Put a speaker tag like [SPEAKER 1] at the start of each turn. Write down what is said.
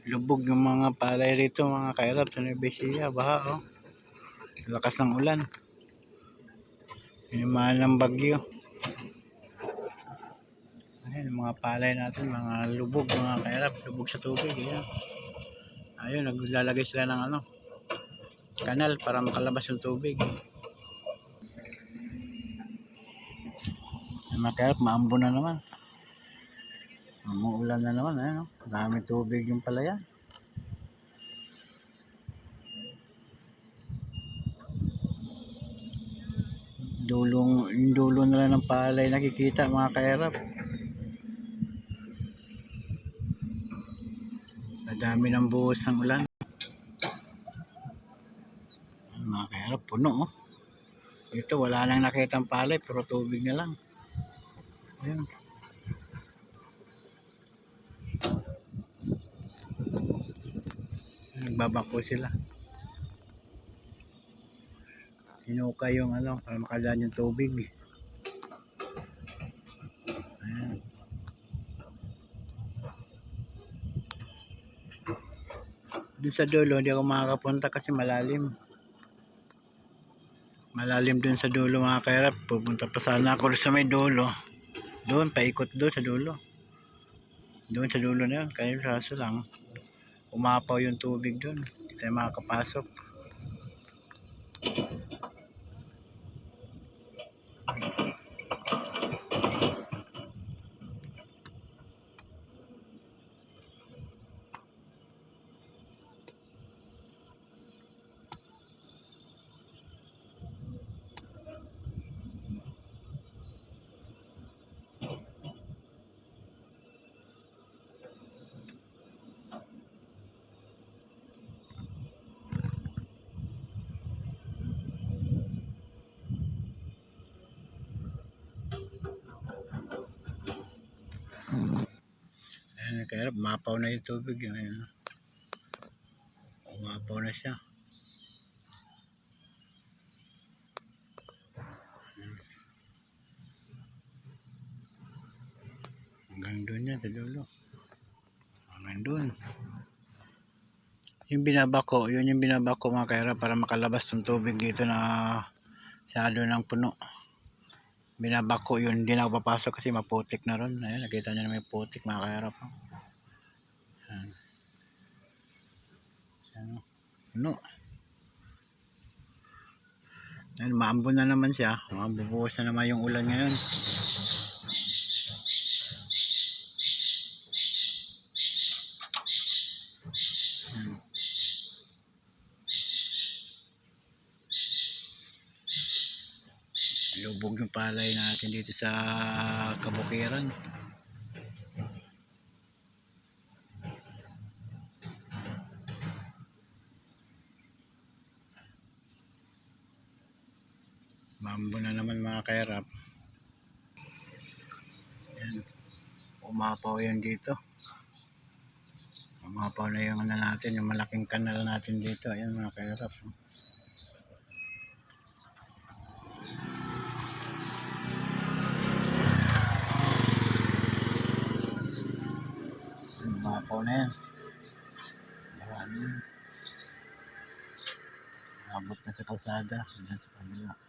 [SPEAKER 1] Lubog yung mga palay rito mga kairap sa Nueva Ecija, baha oh. Lakas ng ulan. Hinimaan ng bagyo. Ayun, mga palay natin, mga lubog mga kairap, lubog sa tubig. Ayun, ayun naglalagay sila ng kanal para makalabas yung tubig. Mga kairap, maambo na naman. Umuulan na naman, ayun, dami tubig yung palayan. Yung dulo na lang ng palay nakikita mga kairap. Dami ng buhos ng ulan. Mga kairap, puno oh. Ito wala nang nakitang palay, pero tubig na lang. Ayun. Nagbabako sila. Sinuka yung para makadaan yung tubig. Ayan. Doon sa dulo hindi ako makakapunta kasi malalim. Malalim dun sa dulo mga kairap. Pupunta pa sana ako sa may dulo. Doon, paikot doon sa dulo. Doon sa dulo na yun. Kaya kaso lang umapaw yung tubig doon. Hindi tayo makakapasok. Ayan, kaya umapaw na yung tubig. Ayan. Umapaw na siya. Hanggang doon yan sa dulo. Hanggang doon. Yung binabako, yun yung binabako mga kairap para makalabas ng tubig dito na sado ng puno. Binabako yun, hindi na ako papasok kasi maputik na ron. Ayan, nakita nyo na may putik mga kairap. Ayan. Ayan, puno. Ayan, maambon na naman siya. Mabubuhos na naman yung ulan ngayon. Ayan. Lubog yung palay natin dito sa Kabukiran. Maambon na naman mga kairap. Ayan. Umapaw yan dito. Umapaw na yung natin, yung malaking kanal natin dito. Ayan mga kairap. Umapaw na yan. Marami. Abot na sa kalsada. Diyan sa kanila.